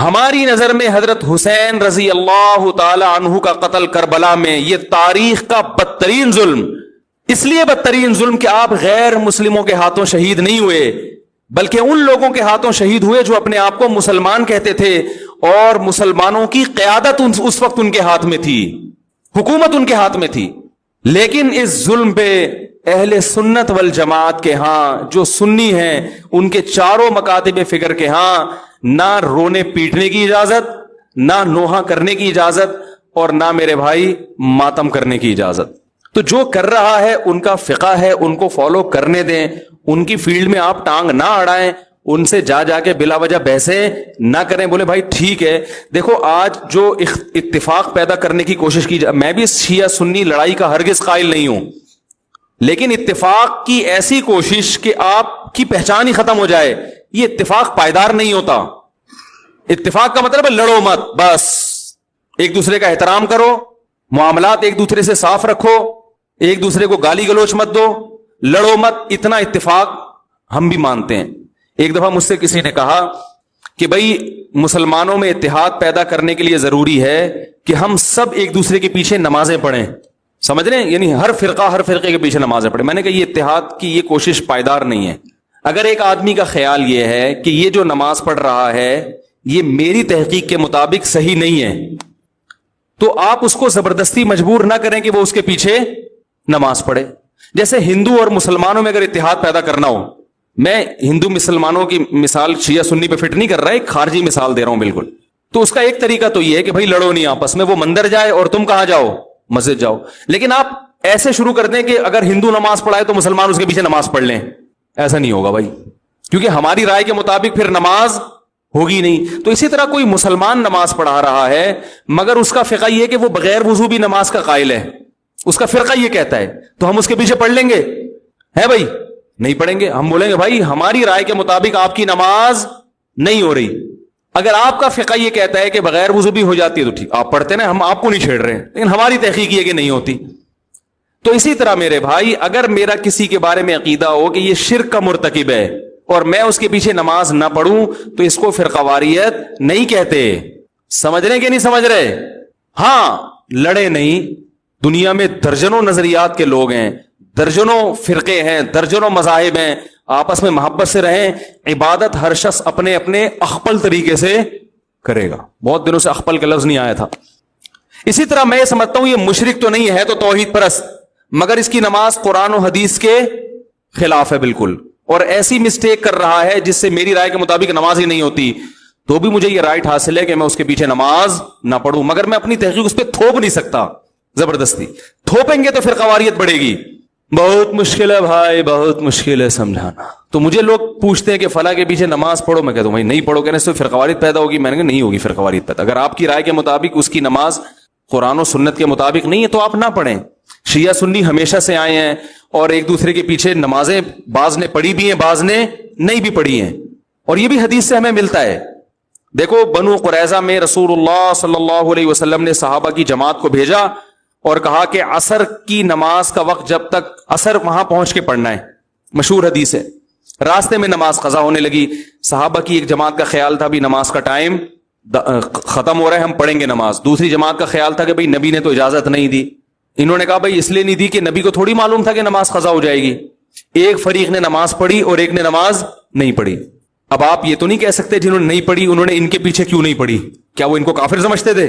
ہماری نظر میں حضرت حسین رضی اللہ تعالی عنہ کا قتل کربلا میں یہ تاریخ کا بدترین ظلم، اس لیے بدترین ظلم کہ آپ غیر مسلموں کے ہاتھوں شہید نہیں ہوئے، بلکہ ان لوگوں کے ہاتھوں شہید ہوئے جو اپنے آپ کو مسلمان کہتے تھے، اور مسلمانوں کی قیادت اس وقت ان کے ہاتھ میں تھی، حکومت ان کے ہاتھ میں تھی۔ لیکن اس ظلم پہ اہل سنت والجماعت کے ہاں، جو سنی ہیں، ان کے چاروں مکاتب فکر کے ہاں نہ رونے پیٹنے کی اجازت، نہ نوحہ کرنے کی اجازت، اور نہ میرے بھائی ماتم کرنے کی اجازت۔ تو جو کر رہا ہے ان کا فقہ ہے، ان کو فالو کرنے دیں، ان کی فیلڈ میں آپ ٹانگ نہ اڑائیں، ان سے جا کے بلا وجہ بحثیں نہ کریں، بولے بھائی ٹھیک ہے۔ دیکھو آج جو اتفاق پیدا کرنے کی کوشش کی میں بھی شیعہ سنی لڑائی کا ہرگز قائل نہیں ہوں، لیکن اتفاق کی ایسی کوشش کہ آپ کی پہچان ہی ختم ہو جائے، یہ اتفاق پائیدار نہیں ہوتا۔ اتفاق کا مطلب ہے لڑو مت، بس ایک دوسرے کا احترام کرو، معاملات ایک دوسرے سے صاف رکھو، ایک دوسرے کو گالی گلوچ مت دو، لڑو مت، اتنا اتفاق ہم بھی مانتے ہیں۔ ایک دفعہ مجھ سے کسی نے کہا کہ بھائی مسلمانوں میں اتحاد پیدا کرنے کے لیے ضروری ہے کہ ہم سب ایک دوسرے کے پیچھے نمازیں پڑھیں، سمجھ رہے ہیں، یعنی ہر فرقے کے پیچھے نمازیں پڑھیں۔ میں نے کہا یہ اتحاد کی یہ کوشش پائیدار نہیں ہے۔ اگر ایک آدمی کا خیال یہ ہے کہ یہ جو نماز پڑھ رہا ہے یہ میری تحقیق کے مطابق صحیح نہیں ہے، تو آپ اس کو زبردستی مجبور نہ کریں کہ وہ اس کے پیچھے نماز پڑھے۔ جیسے ہندو اور مسلمانوں میں اگر اتحاد پیدا کرنا ہو، میں ہندو مسلمانوں کی مثال شیعہ سنی پہ فٹ نہیں کر رہا، ایک خارجی مثال دے رہا ہوں بالکل، تو اس کا ایک طریقہ تو یہ ہے کہ بھائی لڑو نہیں آپس میں، وہ مندر جائے اور تم کہاں جاؤ، مسجد جاؤ۔ لیکن آپ ایسے شروع کر دیں کہ اگر ہندو نماز پڑھائے تو مسلمان اس کے پیچھے نماز پڑھ لیں، ایسا نہیں ہوگا بھائی، کیونکہ ہماری رائے کے مطابق پھر نماز ہوگی نہیں۔ تو اسی طرح کوئی مسلمان نماز پڑھا رہا ہے مگر اس کا فقہ یہ کہ وہ بغیر وضو بھی نماز کا قائل ہے، اس کا فرقہ یہ کہتا ہے، تو ہم اس کے پیچھے پڑھ لیں گے؟ ہے بھائی نہیں پڑھیں گے، ہم بولیں گے بھائی ہماری رائے کے مطابق آپ کی نماز نہیں ہو رہی۔ اگر آپ کا فقہ یہ کہتا ہے کہ بغیر وضو بھی ہو جاتی ہے تو ٹھیک، آپ پڑھتے نا، ہم آپ کو نہیں چھیڑ رہے ہیں، لیکن ہماری تحقیق یہ کہ نہیں ہوتی۔ تو اسی طرح میرے بھائی اگر میرا کسی کے بارے میں عقیدہ ہو کہ یہ شرک کا مرتکب ہے اور میں اس کے پیچھے نماز نہ پڑھوں تو اس کو فرقہ واریت نہیں کہتے۔ سمجھ رہے کہ نہیں سمجھ رہے؟ ہاں لڑے نہیں، دنیا میں درجنوں نظریات کے لوگ ہیں، درجنوں فرقے ہیں، درجنوں مذاہب ہیں، آپس میں محبت سے رہیں۔ عبادت ہر شخص اپنے اپنے اخپل طریقے سے کرے گا۔ بہت دنوں سے اخپل کا لفظ نہیں آیا تھا۔ اسی طرح میں سمجھتا ہوں یہ مشرک تو نہیں ہے، تو توحید پرست، مگر اس کی نماز قرآن و حدیث کے خلاف ہے بالکل، اور ایسی مسٹیک کر رہا ہے جس سے میری رائے کے مطابق نماز ہی نہیں ہوتی، تو بھی مجھے یہ رائٹ حاصل ہے کہ میں اس کے پیچھے نماز نہ پڑھوں، مگر میں اپنی تحقیق اس پہ تھوپ نہیں سکتا زبردستی۔ تھوپیں گے تو پھر قواریت بڑھے گی۔ بہت مشکل ہے بھائی، بہت مشکل ہے سمجھانا۔ تو مجھے لوگ پوچھتے ہیں کہ فلاں کے پیچھے نماز پڑھو، میں کہتا ہوں بھائی نہیں پڑھو، کہنے سے فرقواریت پیدا ہوگی۔ میں نے کہا نہیں ہوگی فرقواریت پیدا، اگر آپ کی رائے کے مطابق اس کی نماز قرآن و سنت کے مطابق نہیں ہے تو آپ نہ پڑھیں۔ شیعہ سنی ہمیشہ سے آئے ہیں اور ایک دوسرے کے پیچھے نمازیں بعض نے پڑھی بھی ہیں، بعض نے نہیں بھی پڑھی ہیں، اور یہ بھی حدیث سے ہمیں ملتا ہے۔ دیکھو بنو قریظہ میں رسول اللہ صلی اللہ علیہ وسلم نے صحابہ کی جماعت کو بھیجا اور کہا کہ عصر کی نماز کا وقت جب تک عصر وہاں پہنچ کے پڑھنا ہے، مشہور حدیث ہے۔ راستے میں نماز قضا ہونے لگی، صحابہ کی ایک جماعت کا خیال تھا بھی نماز کا ٹائم ختم ہو رہا ہے، ہم پڑھیں گے نماز۔ دوسری جماعت کا خیال تھا کہ بھئی نبی نے تو اجازت نہیں دی۔ انہوں نے کہا بھئی اس لیے نہیں دی کہ نبی کو تھوڑی معلوم تھا کہ نماز قضا ہو جائے گی۔ ایک فریق نے نماز پڑھی اور ایک نے نماز نہیں پڑھی۔ اب آپ یہ تو نہیں کہہ سکتے جنہوں نے نہیں پڑھی انہوں نے ان کے پیچھے کیوں نہیں پڑھی، کیا وہ ان کو کافر سمجھتے تھے؟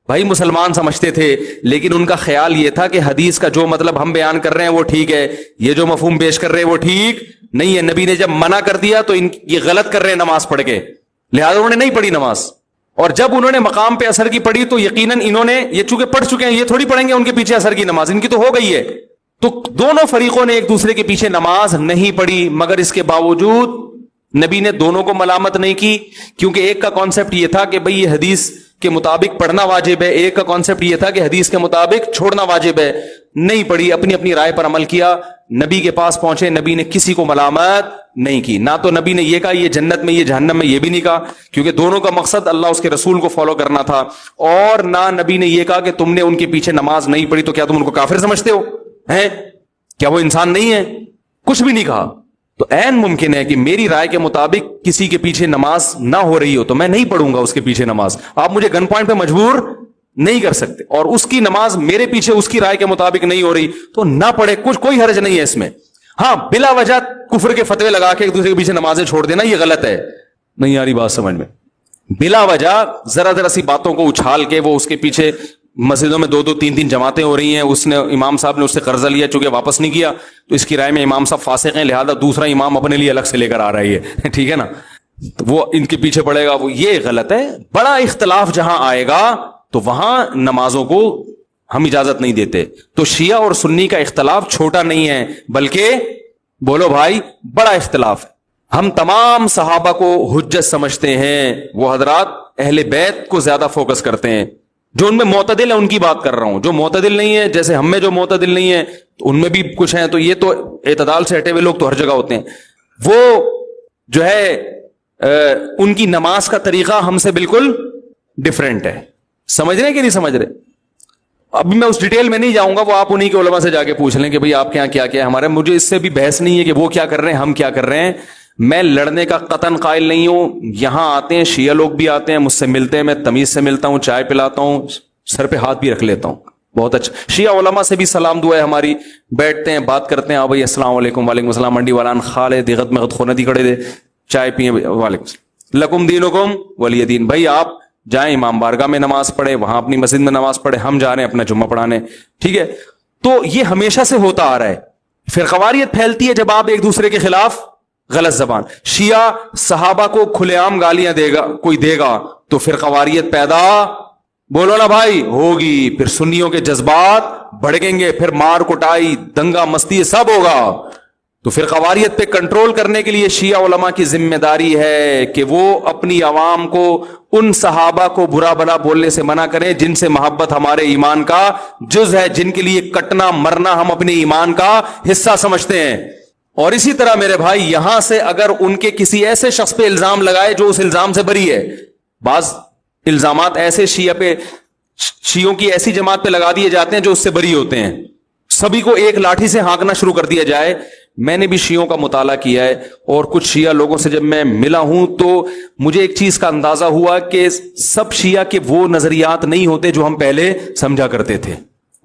بھائی مسلمان سمجھتے تھے، لیکن ان کا خیال یہ تھا کہ حدیث کا جو مطلب ہم بیان کر رہے ہیں وہ ٹھیک ہے، یہ جو مفہوم پیش کر رہے ہیں وہ ٹھیک نہیں ہے۔ نبی نے جب منع کر دیا تو یہ غلط کر رہے ہیں نماز پڑھ کے، لہذا انہوں نے نہیں پڑھی نماز۔ اور جب انہوں نے مقام پہ اثر کی پڑھی تو یقیناً انہوں نے یہ چونکہ پڑھ چکے ہیں، یہ تھوڑی پڑھیں گے ان کے پیچھے اثر کی نماز، ان کی تو ہو گئی ہے۔ تو دونوں فریقوں نے ایک دوسرے کے پیچھے نماز نہیں پڑھی، مگر اس کے باوجود نبی نے دونوں کو ملامت نہیں کی، کیونکہ ایک کا کانسیپٹ یہ تھا کہ بھئی یہ حدیث کے مطابق پڑھنا واجب ہے، ایک کا کانسیپٹ یہ تھا کہ حدیث کے مطابق چھوڑنا واجب ہے۔ نہیں پڑھی، اپنی اپنی رائے پر عمل کیا، نبی کے پاس پہنچے، نبی نے کسی کو ملامت نہیں کی۔ نہ تو نبی نے یہ کہا یہ جنت میں یہ جہنم میں، یہ بھی نہیں کہا، کیونکہ دونوں کا مقصد اللہ اس کے رسول کو فالو کرنا تھا۔ اور نہ نبی نے یہ کہا کہ تم نے ان کے پیچھے نماز نہیں پڑھی تو کیا تم ان کو کافر سمجھتے ہو ہیں، کیا وہ انسان نہیں ہے، کچھ بھی نہیں کہا۔ تو عین ممکن ہے کہ میری رائے کے مطابق کسی کے پیچھے نماز نہ ہو رہی ہو تو میں نہیں پڑھوں گا اس کے پیچھے نماز. آپ مجھے گن پوائنٹ پہ مجبور نہیں کر سکتے, اور اس کی نماز میرے پیچھے اس کی رائے کے مطابق نہیں ہو رہی تو نہ پڑھے, کوئی حرج نہیں ہے اس میں. ہاں, بلا وجہ کفر کے فتوے لگا کے ایک دوسرے کے پیچھے نمازیں چھوڑ دینا یہ غلط ہے. نہیں آ رہی بات سمجھ میں؟ بلا وجہ ذرا سی باتوں کو اچھال کے وہ اس کے پیچھے مسجدوں میں 2-3 جماعتیں ہو رہی ہیں, اس نے امام صاحب نے اس سے قرضہ لیا چونکہ واپس نہیں کیا تو اس کی رائے میں امام صاحب فاسق ہیں, لہذا دوسرا امام اپنے لیے الگ سے لے کر آ رہا ہے, ٹھیک ہے نا, تو وہ ان کے پیچھے پڑے گا, وہ یہ غلط ہے. بڑا اختلاف جہاں آئے گا تو وہاں نمازوں کو ہم اجازت نہیں دیتے. تو شیعہ اور سنی کا اختلاف چھوٹا نہیں ہے بلکہ بولو بھائی بڑا اختلاف ہے. ہم تمام صحابہ کو حجت سمجھتے ہیں, وہ حضرات اہل بیت کو زیادہ فوکس کرتے ہیں. جو ان میں معتدل ہے ان کی بات کر رہا ہوں, جو معتدل نہیں ہے جیسے ہم میں جو معتدل نہیں ہے تو ان میں بھی کچھ ہیں, تو یہ تو اعتدال سے ہٹے ہوئے لوگ تو ہر جگہ ہوتے ہیں. وہ جو ہے ان کی نماز کا طریقہ ہم سے بالکل ڈفرینٹ ہے. سمجھ رہے ہیں کہ نہیں سمجھ رہے؟ ابھی میں اس ڈیٹیل میں نہیں جاؤں گا, وہ آپ انہی کے علماء سے جا کے پوچھ لیں کہ بھئی آپ کے یہاں کیا کیا ہے. ہمارے مجھے اس سے بھی بحث نہیں ہے کہ وہ کیا کر رہے ہیں ہم کیا کر رہے ہیں. میں لڑنے کا قطن قائل نہیں ہوں. یہاں آتے ہیں شیعہ لوگ بھی آتے ہیں, مجھ سے ملتے ہیں, میں تمیز سے ملتا ہوں, چائے پلاتا ہوں, سر پہ ہاتھ بھی رکھ لیتا ہوں. بہت اچھا. شیعہ علماء سے بھی سلام دعا ہے ہماری, بیٹھتے ہیں بات کرتے ہیں. بھائی السلام علیکم. وعلیکم السلام. منڈی والان خالے دیغت میں خوندی کھڑے دے چائے پیئے. وعلیکم السلام. لکم دینکم ولی دین. بھائی آپ جائیں امام بارگاہ میں نماز پڑھے, وہاں اپنی مسجد میں نماز پڑھے, ہم جا رہے ہیں اپنا جمعہ پڑھانے, ٹھیک ہے. تو یہ ہمیشہ سے ہوتا آ رہا ہے. فرقواریت پھیلتی ہے جب آپ ایک دوسرے کے خلاف غلط زبان. شیعہ صحابہ کو کھلے عام گالیاں دے گا, کوئی دے گا تو فرقواریت پیدا بولو نا بھائی ہوگی. پھر سنیوں کے جذبات بڑھیں گے, پھر مار کٹائی دنگا مستی سب ہوگا. تو فرقواریت پہ کنٹرول کرنے کے لیے شیعہ علماء کی ذمہ داری ہے کہ وہ اپنی عوام کو ان صحابہ کو برا بھلا بولنے سے منع کریں جن سے محبت ہمارے ایمان کا جز ہے, جن کے لیے کٹنا مرنا ہم اپنے ایمان کا حصہ سمجھتے ہیں. اور اسی طرح میرے بھائی یہاں سے اگر ان کے کسی ایسے شخص پہ الزام لگائے جو اس الزام سے بری ہے, بعض الزامات ایسے شیعوں کی ایسی جماعت پہ لگا دیے جاتے ہیں جو اس سے بری ہوتے ہیں, سبھی کو ایک لاٹھی سے ہانکنا شروع کر دیا جائے. میں نے بھی شیعوں کا مطالعہ کیا ہے اور کچھ شیعہ لوگوں سے جب میں ملا ہوں تو مجھے ایک چیز کا اندازہ ہوا کہ سب شیعہ کے وہ نظریات نہیں ہوتے جو ہم پہلے سمجھا کرتے تھے.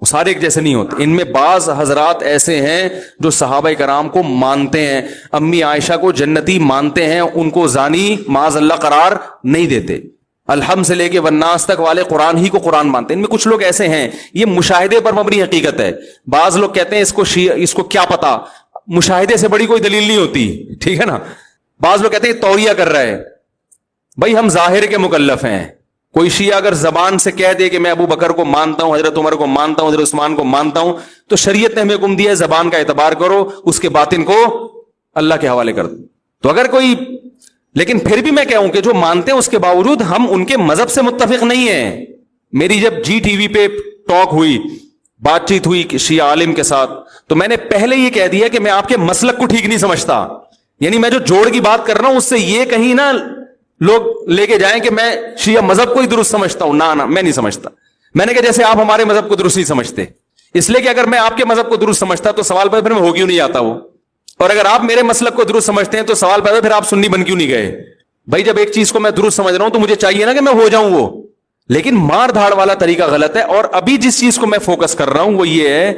وہ سارے ایک جیسے نہیں ہوتے. ان میں بعض حضرات ایسے ہیں جو صحابہ کرام کو مانتے ہیں, امی عائشہ کو جنتی مانتے ہیں, ان کو زانی معاذ اللہ قرار نہیں دیتے. الحمد سے لے کے والناس تک والے قرآن ہی کو قرآن مانتے ہیں. ان میں کچھ لوگ ایسے ہیں, یہ مشاہدے پر مبنی حقیقت ہے. بعض لوگ کہتے ہیں اس کو کیا پتا, مشاہدے سے بڑی کوئی دلیل نہیں ہوتی, ٹھیک ہے نا. بعض لوگ کہتے ہیں توریہ کر رہا ہے. بھائی ہم ظاہر کے مکلف ہیں. کوئی شیعہ اگر زبان سے کہہ دے کہ میں ابو بکر کو مانتا ہوں, حضرت عمر کو مانتا ہوں, حضرت عثمان کو مانتا ہوں, تو شریعت نے ہمیں حکم دیا ہے زبان کا اعتبار کرو, اس کے باطن کو اللہ کے حوالے کر دو. تو اگر کوئی, لیکن پھر بھی میں کہوں کہ جو مانتے ہیں اس کے باوجود ہم ان کے مذہب سے متفق نہیں ہیں. میری جب جی ٹی وی پہ ٹاک ہوئی, بات چیت ہوئی شیعہ عالم کے ساتھ, تو میں نے پہلے یہ کہہ دیا کہ میں آپ کے مسلک کو ٹھیک نہیں سمجھتا. یعنی میں جو جوڑ کی بات کر رہا ہوں اس سے یہ کہیں نہ لوگ لے کے جائیں کہ میں شیعہ مذہب کو ہی درست سمجھتا ہوں. نہ میں نہیں سمجھتا. میں نے کہا جیسے آپ ہمارے مذہب کو درست نہیں سمجھتے, اس لیے کہ اگر میں آپ کے مذہب کو درست سمجھتا تو سوال پیدا پھر میں ہو کیوں نہیں آتا وہ, اور اگر آپ میرے مسلک کو درست سمجھتے ہیں تو سوال پیدا پھر آپ سنی بن کیوں نہیں گئے. بھائی جب ایک چیز کو میں درست سمجھ رہا ہوں تو مجھے چاہیے نا کہ میں ہو جاؤں وہ, لیکن مار دھاڑ والا طریقہ غلط ہے. اور ابھی جس چیز کو میں فوکس کر رہا ہوں وہ یہ ہے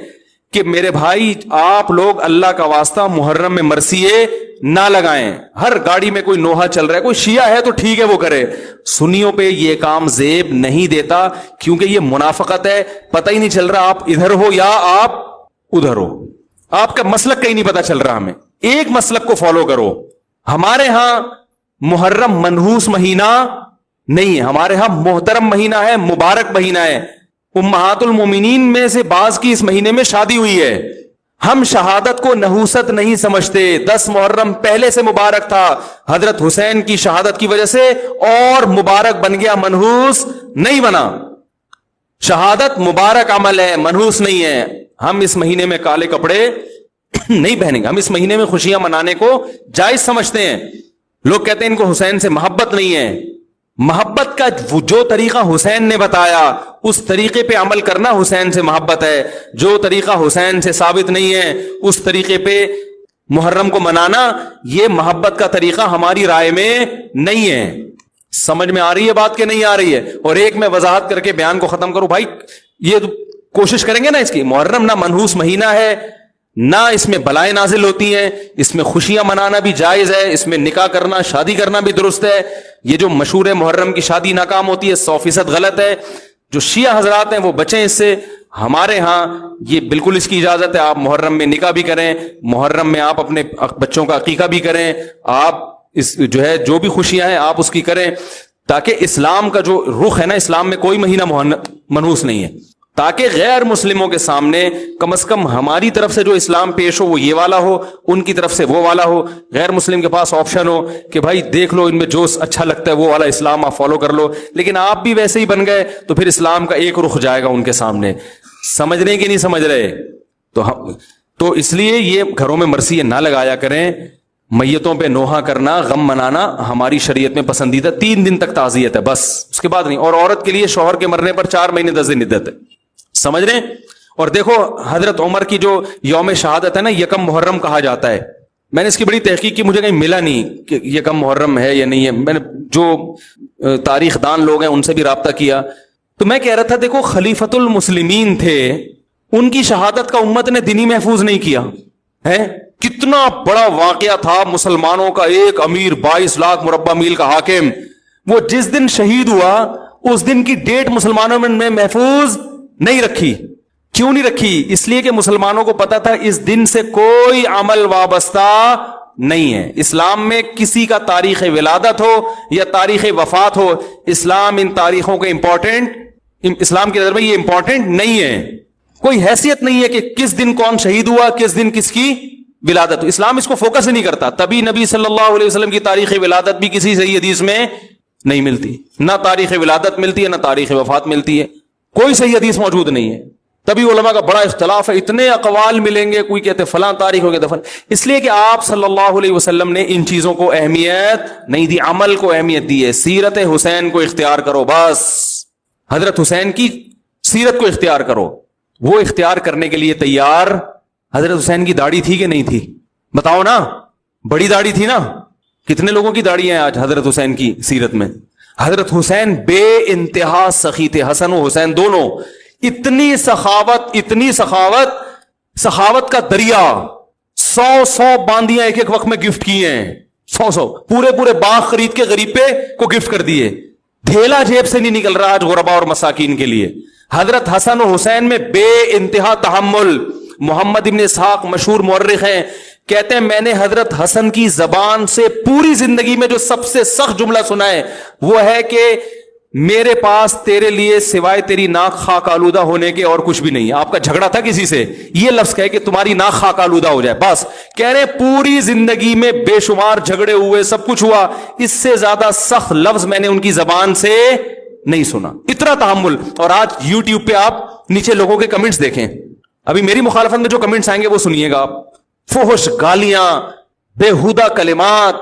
کہ میرے بھائی آپ لوگ اللہ کا واسطہ محرم میں مرثیے نہ لگائیں. ہر گاڑی میں کوئی نوحہ چل رہا ہے, کوئی شیعہ ہے تو ٹھیک ہے وہ کرے. سنیوں پہ یہ کام زیب نہیں دیتا کیونکہ یہ منافقت ہے. پتہ ہی نہیں چل رہا آپ ادھر ہو یا آپ ادھر ہو, آپ کا مسلک کہیں نہیں پتا چل رہا. ہمیں ایک مسلک کو فالو کرو. ہمارے ہاں محرم منحوس مہینہ نہیں ہے, ہمارے ہاں محترم مہینہ ہے, مبارک مہینہ ہے. امہات المومنین میں سے بعض کی اس مہینے میں شادی ہوئی ہے. ہم شہادت کو نحوست نہیں سمجھتے. 10 محرم پہلے سے مبارک تھا, حضرت حسین کی شہادت کی وجہ سے اور مبارک بن گیا, منحوس نہیں بنا. شہادت مبارک عمل ہے, منحوس نہیں ہے. ہم اس مہینے میں کالے کپڑے نہیں پہنیں گے. ہم اس مہینے میں خوشیاں منانے کو جائز سمجھتے ہیں. لوگ کہتے ہیں ان کو حسین سے محبت نہیں ہے. محبت کا جو طریقہ حسین نے بتایا اس طریقے پہ عمل کرنا حسین سے محبت ہے. جو طریقہ حسین سے ثابت نہیں ہے اس طریقے پہ محرم کو منانا یہ محبت کا طریقہ ہماری رائے میں نہیں ہے. سمجھ میں آ رہی ہے بات کہ نہیں آ رہی ہے؟ اور ایک میں وضاحت کر کے بیان کو ختم کروں. بھائی یہ کوشش کریں گے نا اس کی. محرم نہ منحوس مہینہ ہے، نہ اس میں بلائیں نازل ہوتی ہیں، اس میں خوشیاں منانا بھی جائز ہے، اس میں نکاح کرنا شادی کرنا بھی درست ہے. یہ جو مشہور ہے محرم کی شادی ناکام ہوتی ہے 100% غلط ہے. جو شیعہ حضرات ہیں وہ بچیں اس سے. ہمارے ہاں یہ بالکل اس کی اجازت ہے. آپ محرم میں نکاح بھی کریں، محرم میں آپ اپنے بچوں کا عقیقہ بھی کریں، آپ اس جو ہے جو بھی خوشیاں ہیں آپ اس کی کریں، تاکہ اسلام کا جو رخ ہے نا، اسلام میں کوئی مہینہ منحوس نہیں ہے، تاکہ غیر مسلموں کے سامنے کم از کم ہماری طرف سے جو اسلام پیش ہو وہ یہ والا ہو، ان کی طرف سے وہ والا ہو. غیر مسلم کے پاس آپشن ہو کہ بھائی دیکھ لو ان میں جو اچھا لگتا ہے وہ والا اسلام آپ فالو کر لو. لیکن آپ بھی ویسے ہی بن گئے تو پھر اسلام کا ایک رخ جائے گا ان کے سامنے. سمجھ رہے کہ نہیں سمجھ رہے؟ تو اس لیے یہ گھروں میں مرثیے نہ لگایا کریں. میتوں پہ نوحہ کرنا، غم منانا ہماری شریعت میں پسندیدہ 3 دن تک تعزیت ہے، بس اس کے بعد نہیں. اور عورت کے لیے شوہر کے مرنے پر 4 مہینے 10 دن عدت ہے. سمجھ رہے ہیں؟ اور دیکھو حضرت عمر کی جو یوم شہادت ہے نا، 1 محرم کہا جاتا ہے. میں نے اس کی بڑی تحقیق کی، مجھے کہیں ملا نہیں کہ 1 محرم ہے یا نہیں ہے. میں نے جو تاریخ دان لوگ ہیں ان سے بھی رابطہ کیا تو میں کہہ رہا تھا دیکھو خلیفۃ المسلمین تھے، ان کی شہادت کا امت نے دینی محفوظ نہیں کیا ہے. کتنا بڑا واقعہ تھا، مسلمانوں کا ایک امیر 22 لاکھ مربع میل کا حاکم، وہ جس دن شہید ہوا اس دن کی ڈیٹ مسلمانوں میں محفوظ نہیں رکھی. کیوں نہیں رکھی؟ اس لیے کہ مسلمانوں کو پتا تھا اس دن سے کوئی عمل وابستہ نہیں ہے. اسلام میں کسی کا تاریخ ولادت ہو یا تاریخ وفات ہو، اسلام ان تاریخوں کے اسلام کی نظر میں یہ امپورٹنٹ نہیں ہے. کوئی حیثیت نہیں ہے کہ کس دن کون شہید ہوا، کس دن کس کی ولادت. اسلام اس کو فوکس ہی نہیں کرتا. تبھی نبی صلی اللہ علیہ وسلم کی تاریخ ولادت بھی کسی صحیح حدیث میں نہیں ملتی. نہ تاریخ ولادت ملتی ہے نہ تاریخ وفات ملتی ہے، کوئی صحیح حدیث موجود نہیں ہے. تبھی علماء کا بڑا اختلاف ہے، اتنے اقوال ملیں گے، کوئی کہتے فلاں تاریخ ہو گیا دفن. اس لیے کہ آپ صلی اللہ علیہ وسلم نے ان چیزوں کو اہمیت نہیں دی، عمل کو اہمیت دی ہے. سیرت حسین کو اختیار کرو، بس حضرت حسین کی سیرت کو اختیار کرو. وہ اختیار کرنے کے لیے تیار. حضرت حسین کی داڑھی تھی کہ نہیں تھی؟ بتاؤ نا. بڑی داڑھی تھی نا. کتنے لوگوں کی داڑھی ہیں آج حضرت حسین کی سیرت میں؟ حضرت حسین بے انتہا سخی تھے، حسن و حسین دونوں. اتنی سخاوت کا دریا، 100 باندیاں ایک وقت میں گفٹ کی ہیں. 100 پورے باغ خرید کے غریب کو گفٹ کر دیے. دھیلا جیب سے نہیں نکل رہا آج غربا اور مساکین کے لیے. حضرت حسن و حسین میں بے انتہا تحمل. محمد ابن اسحاق مشہور مورخ ہیں، کہتے ہیں میں نے حضرت حسن کی زبان سے پوری زندگی میں جو سب سے سخت جملہ سنا ہے وہ ہے کہ میرے پاس تیرے لیے سوائے تیری ناک خاک آلودہ ہونے کے اور کچھ بھی نہیں. آپ کا جھگڑا تھا کسی سے، یہ لفظ کہے کہ تمہاری ناک خاک آلودہ ہو جائے، بس. کہہ رہے پوری زندگی میں بے شمار جھگڑے ہوئے، سب کچھ ہوا، اس سے زیادہ سخت لفظ میں نے ان کی زبان سے نہیں سنا. اتنا تحمل. اور آج یوٹیوب پہ آپ نیچے لوگوں کے کمنٹس دیکھیں، ابھی میری مخالفت میں جو کمنٹس آئیں گے وہ سنیے گا آپ. فحش گالیاں، بےہودہ کلمات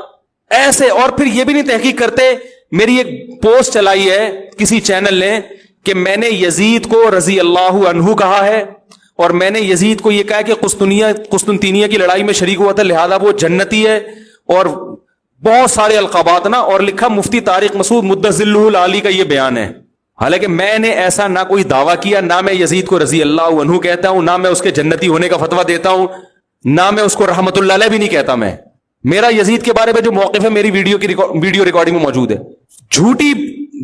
ایسے. اور پھر یہ بھی نہیں تحقیق کرتے. میری ایک پوسٹ چلائی ہے کسی چینل نے کہ میں نے یزید کو رضی اللہ عنہ کہا ہے، اور میں نے یزید کو یہ کہا کہ قسطنطینیہ کی لڑائی میں شریک ہوا تھا لہذا وہ جنتی ہے، اور بہت سارے القابات نا. اور لکھا مفتی طارق مسعود مدظلہ العالی کا یہ بیان ہے. حالانکہ میں نے ایسا نہ کوئی دعویٰ کیا، نہ میں یزید کو رضی اللہ عنہ کہتا ہوں، نہ میں اس کے جنتی ہونے کا فتویٰ دیتا ہوں، نہ میں اس کو رحمت اللہ علیہ بھی نہیں کہتا. میرا یزید کے بارے میں جو موقف ہے میری ویڈیو ریکارڈنگ میں موجود ہے. جھوٹی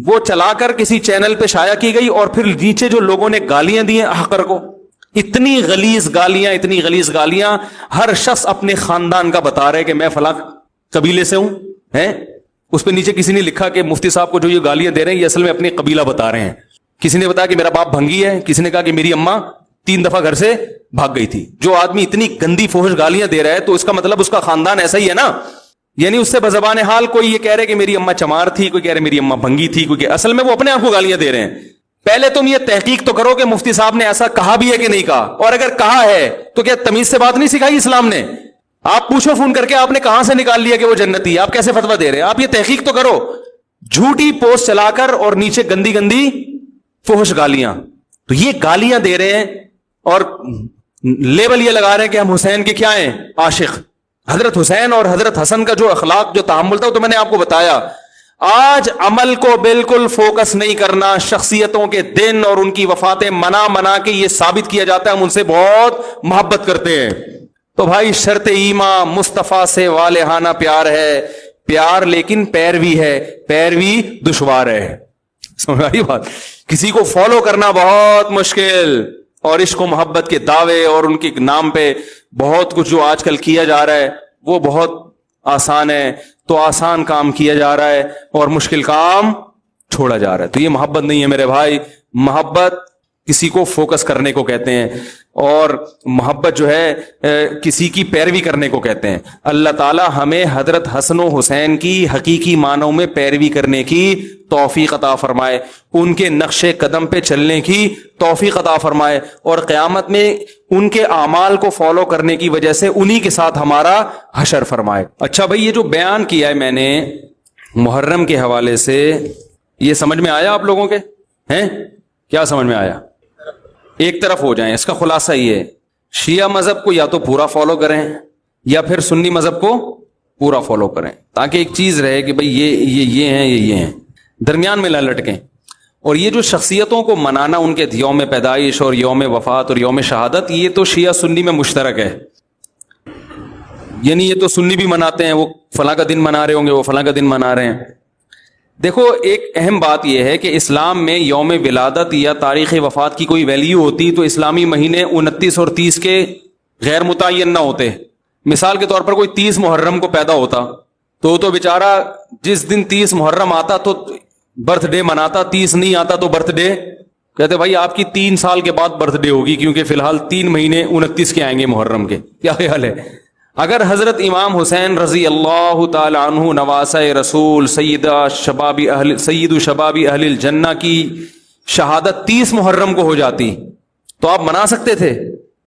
وہ چلا کر کسی چینل پہ شائع کی گئی، اور پھر نیچے جو لوگوں نے گالیاں دی ہیں احقر کو، اتنی غلیظ گالیاں. ہر شخص اپنے خاندان کا بتا رہے کہ میں فلاں قبیلے سے ہوں ہیں. اس پہ نیچے کسی نے لکھا کہ مفتی صاحب کو جو یہ گالیاں دے رہے ہیں یہ اصل میں اپنی قبیلہ بتا رہے ہیں. کسی نے بتایا کہ میرا باپ بھنگی ہے، کسی نے کہا کہ میری اماں 3 دفعہ گھر سے بھاگ گئی تھی. جو آدمی اتنی گندی فحش گالیاں دے رہا ہے تو اس کا مطلب اس کا خاندان ایسا ہی ہے نا. یعنی اس سے بزبان حال کوئی یہ کہہ رہے کہ میری اماں چمار تھی، کوئی کہہ رہے میری اماں بھنگی تھی، کوئی اصل میں وہ اپنے آپ کو گالیاں دے رہے ہیں. پہلے تم یہ تحقیق تو کرو کہ مفتی صاحب نے ایسا کہا بھی ہے کہ نہیں کہا، اور اگر کہا ہے تو کیا تمیز سے بات نہیں سکھائی اسلام نے؟ آپ پوچھو فون کر کے آپ نے کہاں سے نکال لیا کہ وہ جنتی ہے، آپ کیسے فتویٰ دے رہے ہیں؟ آپ یہ تحقیق تو کرو. جھوٹی پوسٹ چلا کر اور نیچے گندی فحش گالیاں. تو یہ گالیاں دے رہے ہیں اور لیبل یہ لگا رہے ہیں کہ ہم حسین کے کیا ہیں؟ عاشق. حضرت حسین اور حضرت حسن کا جو اخلاق، جو تحمل تھا، تو میں نے آپ کو بتایا. آج عمل کو بالکل فوکس نہیں کرنا، شخصیتوں کے دن اور ان کی وفاتیں منا کے یہ ثابت کیا جاتا ہے ہم ان سے بہت محبت کرتے ہیں. تو بھائی شرط ایمان مصطفیٰ سے والہانہ پیار ہے، پیار لیکن پیروی ہے، پیروی دشوار ہے. سمجھ آئی بات؟ کسی کو فالو کرنا بہت مشکل، اور عشق و محبت کے دعوے اور ان کے نام پہ بہت کچھ جو آج کل کیا جا رہا ہے وہ بہت آسان ہے. تو آسان کام کیا جا رہا ہے اور مشکل کام چھوڑا جا رہا ہے. تو یہ محبت نہیں ہے میرے بھائی. محبت کسی کو فوکس کرنے کو کہتے ہیں، اور محبت جو ہے کسی کی پیروی کرنے کو کہتے ہیں. اللہ تعالی ہمیں حضرت حسن و حسین کی حقیقی معنوں میں پیروی کرنے کی توفیق عطا فرمائے، ان کے نقش قدم پہ چلنے کی توفیق عطا فرمائے، اور قیامت میں ان کے اعمال کو فالو کرنے کی وجہ سے انہی کے ساتھ ہمارا حشر فرمائے. اچھا بھائی، یہ جو بیان کیا ہے میں نے محرم کے حوالے سے، یہ سمجھ میں آیا آپ لوگوں کے ہیں؟ کیا سمجھ میں آیا؟ ایک طرف ہو جائیں. اس کا خلاصہ یہ ہے، شیعہ مذہب کو یا تو پورا فالو کریں یا پھر سنی مذہب کو پورا فالو کریں، تاکہ ایک چیز رہے کہ بھئی یہ ہیں، یہ ہیں، درمیان میں نہ لٹکیں. اور یہ جو شخصیتوں کو منانا، ان کے یوم پیدائش اور یوم وفات اور یوم شہادت، یہ تو شیعہ سنی میں مشترک ہے. یعنی یہ تو سنی بھی مناتے ہیں، وہ فلاں کا دن منا رہے ہوں گے، وہ فلاں کا دن منا رہے ہیں. دیکھو ایک اہم بات یہ ہے کہ اسلام میں یوم ولادت یا تاریخ وفات کی کوئی ویلیو ہوتی تو اسلامی مہینے 29 اور 30 کے غیر متعین نہ ہوتے. مثال کے طور پر کوئی 30 محرم کو پیدا ہوتا تو بیچارہ جس دن 30 محرم آتا تو برتھ ڈے مناتا، 30 نہیں آتا تو برتھ ڈے کہتے بھائی آپ کی 3 سال کے بعد برتھ ڈے ہوگی، کیونکہ فی الحال 3 مہینے 29 کے آئیں گے محرم کے. کیا خیال ہے؟ اگر حضرت امام حسین رضی اللہ تعالی عنہ نواسہ رسول سید شباب اہل الجنہ کی شہادت 30 محرم کو ہو جاتی تو آپ منا سکتے تھے؟